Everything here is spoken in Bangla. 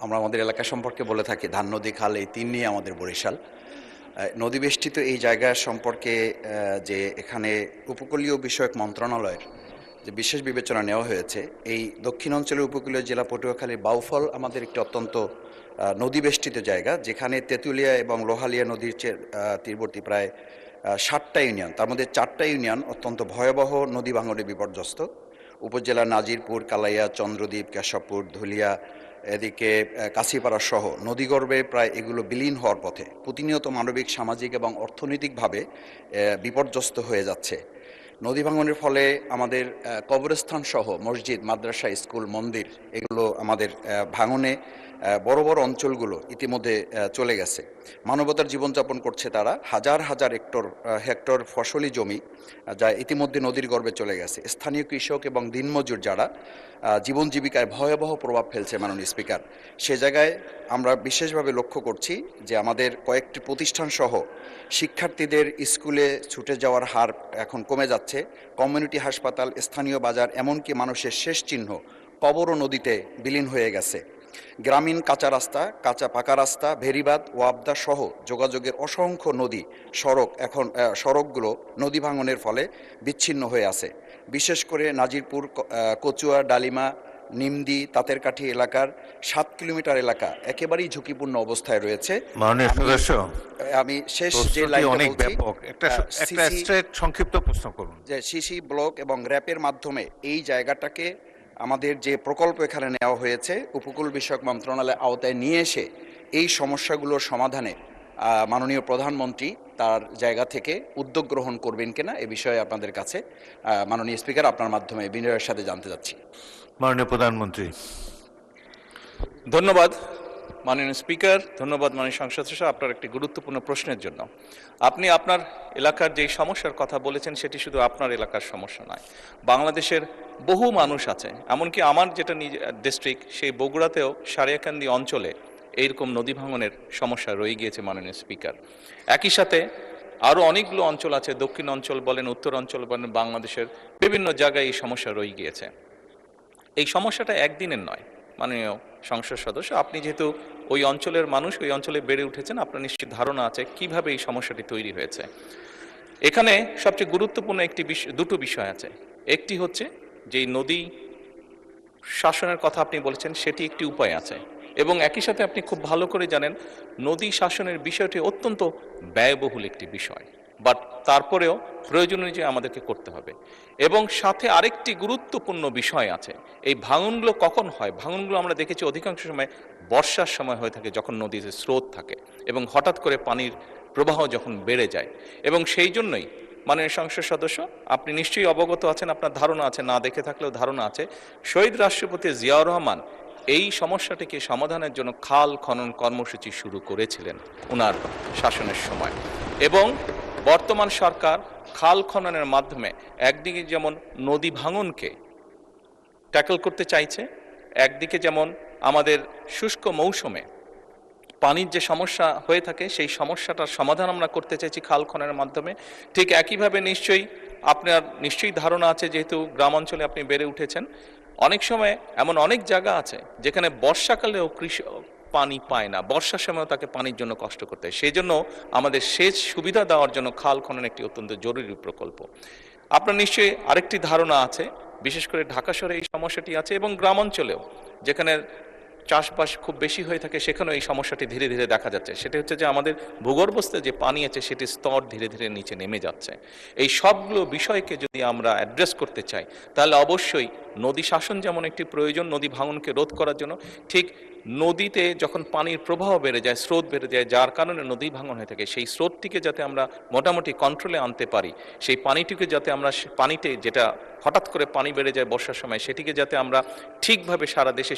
আমরা আমাদের এলাকা সম্পর্কে বলে থাকি ধান নদী খাল এই তিন নিয়ে আমাদের বরিশাল। নদীবেষ্টিত এই জায়গা সম্পর্কে যে এখানে উপকূলীয় বিষয়ক মন্ত্রণালয়ের যে বিশেষ বিবেচনা নেওয়া হয়েছে, এই দক্ষিণ অঞ্চলের উপকূলীয় জেলা পটুয়াখালীর বাউফল আমাদের একটি অত্যন্ত নদীবেষ্টিত জায়গা, যেখানে তেঁতুলিয়া এবং লোহালিয়া নদীর তীরবর্তী প্রায় 60টা ইউনিয়ন, তার মধ্যে 4টা ইউনিয়ন অত্যন্ত ভয়াবহ নদী ভাঙনে বিপর্যস্ত। উপজেলা নাজিরপুর, কালাইয়া, চন্দ্রদ্বীপ, কেশবপুর, ধুলিয়া, এদিকে কাশিপাড়া সহ নদীগর্ভে প্রায় এগুলো বিলীন হওয়ার পথে। প্রতিনিয়ত মানবিক, সামাজিক এবং অর্থনৈতিকভাবে বিপর্যস্ত হয়ে যাচ্ছে। নদী ভাঙনের ফলে আমাদের কবরস্থান সহ মসজিদ, মাদ্রাসা, স্কুল, মন্দির এগুলো আমাদের ভাঙনে বড় বড় অঞ্চলগুলো ইতিমধ্যে চলে গেছে। মানবতার জীবনযাপন করছে তারা। হাজার হাজার হেক্টর ফসলি জমি যা ইতিমধ্যে নদীর গর্ভে চলে গেছে। স্থানীয় কৃষক এবং দিনমজুর যারা জীবন জীবিকায় ভয়াবহ প্রভাব ফেলছে মাননীয় স্পিকার। সে জায়গায় আমরা বিশেষভাবে লক্ষ্য করছি যে আমাদের কয়েকটি প্রতিষ্ঠান সহ শিক্ষার্থীদের স্কুলে ছুটে যাওয়ার হার এখন কমে যাচ্ছে। কমিউনিটি হাসপাতাল, স্থানীয় বাজার, এমনকি মানুষের শেষ চিহ্ন কবরও নদীতে বিলীন হয়ে গেছে। গ্রামীণ কাঁচা রাস্তা, কাঁচা পাকা রাস্তা, ভেরিবাঁধ, ওয়াবদা সহ যোগাযোগের অসংখ্য নদী সড়কগুলো নদী ভাঙনের ফলে বিচ্ছিন্ন হয়ে আছে। বিশেষ করে নাজিরপুর, কচুয়া, ডালিমা, নিমদি, তাঁতেরকাঠি এলাকার 7 কিলোমিটার এলাকা একেবারেই ঝুঁকিপূর্ণ অবস্থায় রয়েছে। মাননীয় সদস্য, আমি শেষ যে লাইনটা বলছি, একটা সংক্ষিপ্ত প্রশ্ন করুন। যে সিসি ব্লক এবং র্যাপের মাধ্যমে এই জায়গাটাকে আমাদের যে প্রকল্প এখানে নেওয়া হয়েছে উপকূল বিষয়ক মন্ত্রণালয়ের আওতায় নিয়ে এসে এই সমস্যাগুলোর সমাধানে মাননীয় প্রধানমন্ত্রী তার জায়গা থেকে উদ্যোগ গ্রহণ করবেন কিনা এ বিষয়ে আপনাদের কাছে মাননীয় স্পিকার আপনার মাধ্যমে বিনয়ের সাথে জানতে চাচ্ছি। মাননীয় প্রধানমন্ত্রী। ধন্যবাদ মাননীয় স্পিকার, ধন্যবাদ মাননীয় সংসদ সদস্য আপনার একটি গুরুত্বপূর্ণ প্রশ্নের জন্য। আপনি আপনার এলাকার যে সমস্যার কথা বলেছেন সেটি শুধু আপনার এলাকার সমস্যা নয়, বাংলাদেশের বহু মানুষ আছে। এমনকি আমার যেটা ডিস্ট্রিক্ট, সেই বগুড়াতেও সারিয়াকান্দি অঞ্চলে এইরকম নদী ভাঙনের সমস্যা রয়ে গিয়েছে মাননীয় স্পিকার। একই সাথে আরও অনেকগুলো অঞ্চল আছে, দক্ষিণ অঞ্চল বলেন, উত্তর অঞ্চল বলেন, বাংলাদেশের বিভিন্ন জায়গায় এই সমস্যা রয়ে গিয়েছে। এই সমস্যাটা একদিনের নয় মাননীয় সংসদ সদস্য। আপনি যেহেতু ওই অঞ্চলের মানুষ, ওই অঞ্চলে বেড়ে উঠেছেন, আপনার নিশ্চিত ধারণা আছে কিভাবে এই সমস্যাটি তৈরি হয়েছে। এখানে সবচেয়ে গুরুত্বপূর্ণ দুটো বিষয় আছে। একটি হচ্ছে যে নদী শাসনের কথা আপনি বলেছেন, সেটি একটি উপায় আছে, এবং একই সাথে আপনি খুব ভালো করে জানেন নদী শাসনের বিষয়টি অত্যন্ত ব্যয়বহুল একটি বিষয়, বাট তারপরেও প্রয়োজন অনুযায়ী আমাদেরকে করতে হবে। এবং সাথে আরেকটি গুরুত্বপূর্ণ বিষয় আছে, এই ভাঙনগুলো কখন হয়? ভাঙনগুলো আমরা দেখেছি অধিকাংশ সময় বর্ষার সময় হয়ে থাকে, যখন নদীতে স্রোত থাকে এবং হঠাৎ করে পানির প্রবাহ যখন বেড়ে যায়। এবং সেই জন্যই মাননীয় সংসদ সদস্য, আপনি নিশ্চয়ই অবগত আছেন, আপনার ধারণা আছে, না দেখে থাকলেও ধারণা আছে, শহীদ রাষ্ট্রপতি জিয়াউর রহমান এই সমস্যাটিকে সমাধানের জন্য খাল খনন কর্মসূচি শুরু করেছিলেন ওনার শাসনের সময়। এবং বর্তমান সরকার খাল খননের মাধ্যমে একদিকে যেমন নদী ভাঙনকে ট্যাকল করতে চাইছে, একদিকে যেমন আমাদের শুষ্ক মৌসুমে পানির যে সমস্যা হয়ে থাকে সেই সমস্যাটার সমাধান আমরা করতে চাইছি খাল খননের মাধ্যমে। ঠিক একইভাবে আপনার নিশ্চয়ই ধারণা আছে, যেহেতু গ্রাম অঞ্চলে আপনি বেড়ে উঠেছেন, অনেক সময় এমন অনেক জায়গা আছে যেখানে বর্ষাকালেও কৃষক পানি পায় না, বর্ষার সময়ও তাকে পানির জন্য কষ্ট করতে হয়। সেই জন্য আমাদের সেচ সুবিধা দেওয়ার জন্য খাল খনন একটি অত্যন্ত জরুরি প্রকল্প। আপনার নিশ্চয়ই আরেকটি ধারণা আছে, বিশেষ করে ঢাকা শহরে এই সমস্যাটি আছে, এবং গ্রাম অঞ্চলেও যেখানে চাষবাস খুব বেশি হয়ে থাকে সেখানেও এই সমস্যাটি ধীরে ধীরে দেখা যাচ্ছে। সেটা হচ্ছে যে আমাদের ভূগর্ভস্থ যে পানি আছে সেটির স্তর ধীরে ধীরে নিচে নেমে যাচ্ছে। এই সবগুলো বিষয়কে যদি আমরা অ্যাড্রেস করতে চাই, তাহলে অবশ্যই নদী শাসন যেমন একটি প্রয়োজন নদী ভাঙনকে রোধ করার জন্য, ঠিক নদীতে যখন পানির প্রবাহ বেড়ে যায়, স্রোত বেড়ে যায়, যার কারণে নদী ভাঙন হয়ে থাকে, সেই স্রোতটিকে যাতে আমরা মোটামুটি কন্ট্রোলে আনতে পারি, সেই পানিটিকে যাতে আমরা পানিতে যেটা হঠাৎ করে পানি বেড়ে যায় বর্ষার সময়, সেটিকে যাতে আমরা ঠিকভাবে সারা দেশে